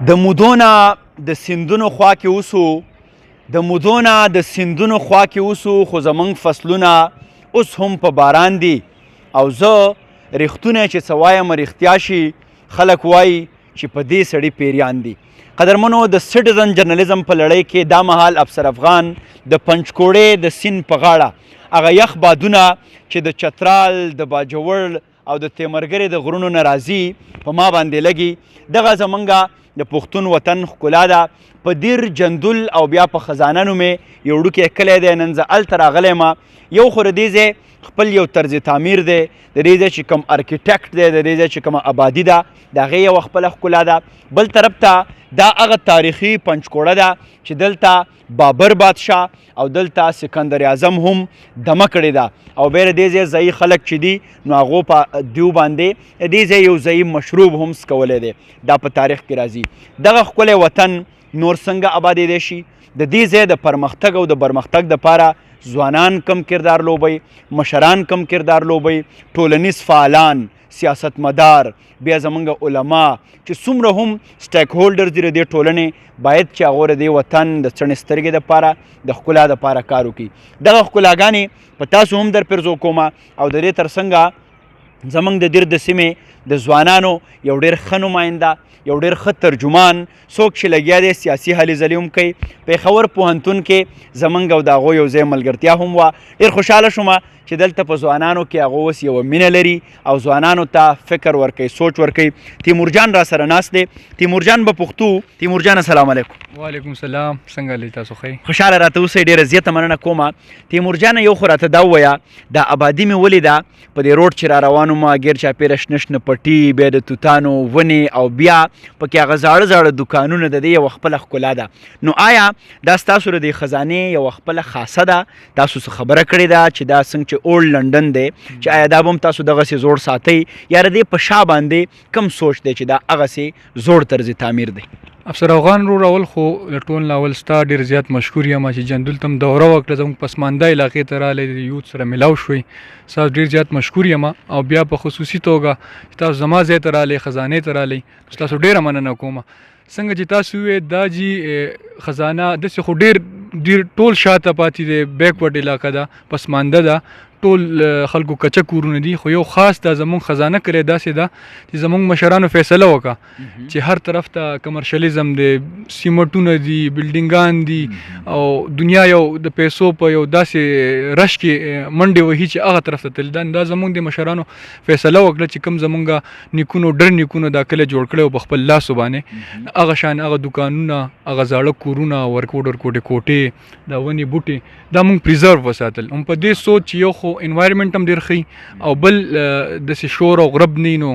د مودونه د سیندونو خوا کې اوسو خو زمونږ فصلونه اوس هم په باران دي او زه ریښتونه چې څه وایم رښتیا شي خلک وایي چې په دې سړي پیریان دي. قدرمنو د سټیزن جرنالیزم په لړۍ کې دا مهال افسر افغان د پنجکوړې د سیند په غاړه هغه یخ بادونه چې د چترال د باجوړ او د تیمرګرې د غرونو نه راځي په ما باندې لګي. دغه زمونږه د پښتون وطن ښکلا ده. په دیر جندول او بیا په خزانه نومې یو وړوکی کلی دی. نن زه هلته راغلی یم. یو خو د دې ځای خپل یو طرز تعمیر دی، د دې ځای چې کوم ارکیټیکټ دی، د دې ځای چې کومه آبادي ده د هغې یوه خپله ښکلا ده. بل طرف ته دا هغه تاریخي پنجکوړه ده چې دلته بابر بادشاه او دلته سکندر اعظم هم دمه کړې ده او بیا د دې ځای ځایي خلک چې دي نو هغو په دیو باندې د دې ځای یو ځایي مشروب هم څکولی دی. دا په تاریخ کې راځي. دغه ښکلی وطن نور څنګه آبادېدی شي؟ د دې ځای د پرمختګ او د برمختګ دپاره ځوانان کم کردار لوبوي، مشران کم کردار لوبوي، ټولنیز فعالان، سیاستمدار، بیا زمونږ علما چې څومره هم سټیک هولډرز دي د دې ټولنې باید چې هغو د دې وطن د څڼې سترګې دپاره د ښکلا دپاره کار وکړي. دغه ښکلاګانې په تاسو هم در پرزو کومه او د دې تر څنګه زمونږ د دیر د سیمې د ځوانانو یو ډېر ښه نماینده، یو ډېر ښه ترجمان څوک چې لګیا دی سیاسي هلې ځلې هم کوي. پېښور پوهنتون کې زمونږ او د هغو یو ځای ملګرتیا هم وه. ډېر خوشحاله شومه چې دلته په ځوانانو کې هغه اوس یوه مینه لري او ځوانانو ته فکر ورکوي، سوچ ورکوي. تیمورجان را سره ناست دی. تیمورجان به پښتو. تیمورجان السلام علیکم. وعلیکم السلام. څنګه لې تاسو ښه؟ خوشحاله راته اوسئ، ډېره زیاته مننه کومه. تیمورجانه یو خو راته دا ووایه دا آبادي مې ولیده په دې روډ چې را روان وم ګیر چاپېره شنه شنه پټي، بیا د توتانو ونې او بیا پکې هغه زاړه زاړه دوکانونه د دې یوه خپله ښکلا ده. نو آیا دا ستاسو د دې خزانې یوه خپله خاصه ده؟ تاسو څه خبره کړې ده چې دا څنګه چې اولډ لنډن دی چې آیا دا به هم تاسو دغسې زوړ ساتئ یا د دې په شا باندې کم سوچ دی چې دا هغسې زوړ طرز تعمیر دی؟ افسر افغان رو راول خو له ټول ناول ستا ډېر زیات مشهور یم چې جندول ته هم دوره وکړه، زموږ پسمانده علاقې ته راغلی، د یوت سره ملاو شوئ، ستاسو ډېر زیات مشهور یم. او بیا په خصوصي توګه چې تاسو زما ځای ته راغلی، خزانې ته راغلی، ستاسو ډېره مننه کومه. څنګه چې تاسو وویل دا جي خزانه داسې خو ډېر ټول شاته پاتې دی، بیکورډ علاقه ده، پسمانده ده، ټول خلکو کچه کورونه دي. خو یو خاص دا زمونږ خزانه کړی داسې ده چې زمونږ مشرانو فیصله وکړه چې هر طرف ته کمرشلیزم دی، سیمټونه دي، بلډینګان دي او دنیا یو د پیسو په یو داسې رش کې منډې وهي چې هغه طرف ته تللي. دا زمونږ د مشرانو فیصله وکړه چې کوم زمونږ نیکونو ډېر نیکونو دا کلی جوړ کړی و په خپل لاسو باندې، هغه شان هغه دوکانونه، هغه زاړه کورونه، ورکوټ کوټې، دا ونې بوټي دا مونږ پریزرو وساتل. هم په دې سوچ چې یو خو انوایرمنټ هم ډېر ښه او بل داسې شور او غرب نه نو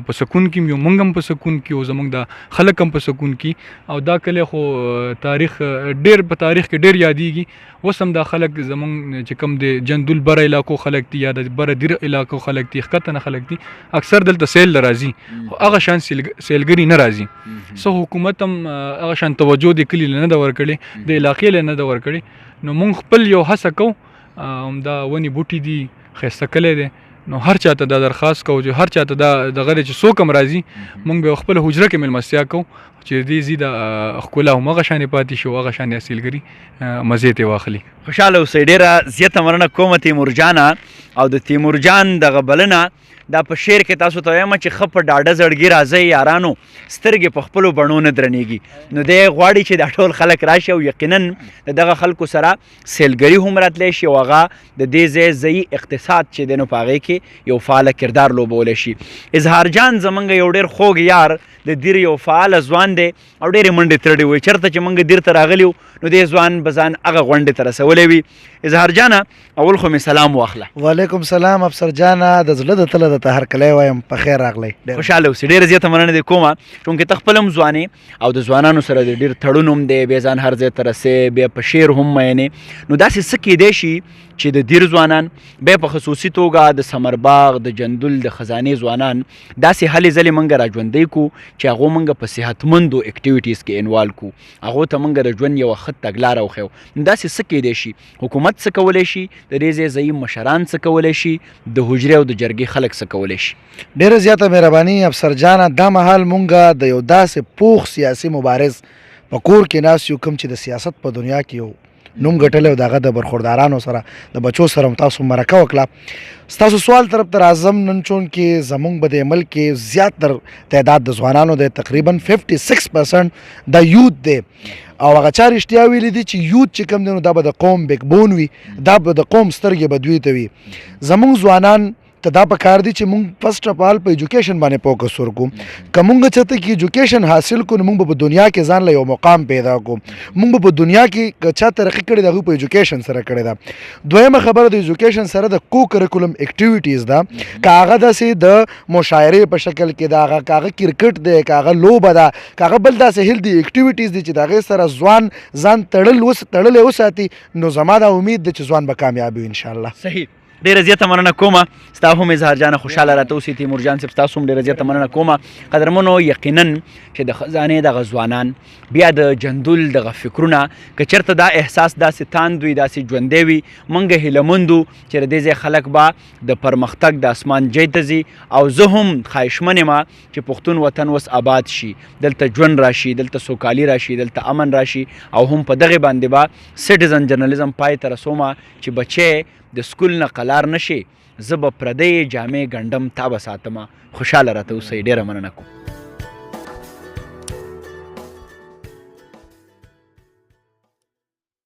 په سکون کې یو موږ هم په سکون کې او زموږ د خلک هم په سکون کې. او دا کلی خو تاریخ ډېر په تاریخ کې ډېر یادېږي. اوس هم دا خلک زموږ چې کوم د جندول بره علاقو خلک دي یا د بره دیر علاقو خلک دي، ښکته نه خلک دي، اکثر دلته سیل له راځي، خو هغه شان سیلګري نه راځي. څه حکومت هم هغه شان توجه د کلي نه ده ورکړې، د علاقې له نه ده ورکړې. نو موږ خپل یو هڅه کوو، دا ونې بوټي دي، ښایسته کلی دی، نو هر چاته دا درخواست کوو چې هر چاته دا دغه دی چې څوک هم راځي موږ به خپله حجره کې مېلمستیا کوو چې دې ځي د ښکلا هم هغه شانې پاتې شي او هغه شانې اصیلګري مزې ترې واخلي. خوشحاله اوسئ. ډېره زیاته مننه کومه تیمورجانه. او د تیمورجان دغه بلنه دا په شعر کې تاسو ته وایم چې ښه په ډاډه زړګي راځئ یارانو، سترګې په خپلو بڼو نه درنیږي. نو دی غواړي چې دا ټول خلک راشي او یقینا د دغه خلکو سره سیلګري هم راتلی شي او هغه د دې ځای ځایي اقتصاد چې دی نو په هغې کې یو فعاله کردار لوبولی شي. اظهار جان زمونږ یو ډېر خوږ یار د دیر یو فعاله ځوان دی او ډېرې منډې ترړې وي. چېرته چې موږ دیر ته راغلي وو نو دې ځوان به ځان هغه غونډې ته رسولی وي. اظهار جانه اول خو مې سلام واخله. وعلیکم سلام افسر جانه، د زړه د تله درته هرکلی وایم، په خیر راغلی. خوشحاله اوسې. ډېره زیاته مننه دې کومه چونکې ته خپله هم ځوانې او د ځوانانو سره د ډېر تړون هم دی، بیا ځان هر ځای ته رسې، بیا په شعر هم مینې. نو داسې څه کیدی شي چې د دیر ځوانان بیا په خصوصي توګه د ثمرباغ د جندل د خزانې ځوانان داسې هلې ځلې موږ را ژوندی کړو چې هغو موږ په صحتمندو اکټیویټیز کې انوالو کړو هغو ته موږ د ژوند یوه ښه تګلاره وښیو داسې څه کیدی شي حکومت څه کولی شي د دې ځای ځایي مشران څه کولی شي د حجرې او د جرګې خلک څه کولی شي ډیره زیاته مهرباني افسر جانه دا مهال مونږه د یو داسې پوخ سیاسي مبارز په کور کې ناست یو کوم چې د سیاست په دنیا کې یو نوم ګټلی او د هغه د برخوردارانو سره د بچو سره هم تاسو مرکه وکړه ستاسو سوال طرف ته راځم نن چون کې زمونږ به د ملک کې زیات تر تعداد د ځوانانو دی تقریبا 56% د یوت دی او هغه چا رښتیا ویلي دي چې یوت چې کوم دی نو دا به د قوم بیک بون وي دا به د قوم سترګې به دوی ته وي زمونږ ځوانان ته دا پکار دي چې مونږ فرسټ اف آل په ایجوکیشن باندې فوکس وکړو که مونږ چېرته کې ایجوکیشن حاصل کړو نو مونږ به په دنیا کې ځان له یو مقام پیدا کړو مونږ به په دنیا کې که چا ترقي کړې ده هغوی په ایجوکیشن سره کړې ده دویمه خبره د ایجوکیشن سره د کو کریکولم اکټیویټیز ده که هغه داسې د مشاعرې په شکل کې ده که هغه کرکټ دی که هغه لوبه ده که هغه بل داسې هیلدي اکټیویټیز دي چې د هغې سره ځان تړلی وساتي نو زما دا امید ده چې ځوان به کامیاب وي انشاءالله صحیح ډیره زیاته مننه کومه ستا هم اظهار جانه خوشحاله راته اوسې تیمور جان صاحب ستاسو هم ډیره زیاته مننه کومه قدرمنو یقینا چې د خزانې دغه ځوانان بیا د جندول دغه فکرونه که چېرته دا احساس داسې تاند وي داسې ژوندی وي موږ هیله مند وو چې د دې ځای خلک به د پرمختګ د اسمان جای ته ځي او زه هم خواهشمن یم چې پښتون وطن اوس آباد شي دلته ژوند راشي دلته سوکالي راشي دلته امن راشي او هم په دغې باندې به سټیزن جرنالیزم پای ته رسومه چې بچی د سکول نه قلار نشي زه به پردۍ جامې ګنډم تا به ساتمه خوشحاله راته اوسئ ډېره مننه کوم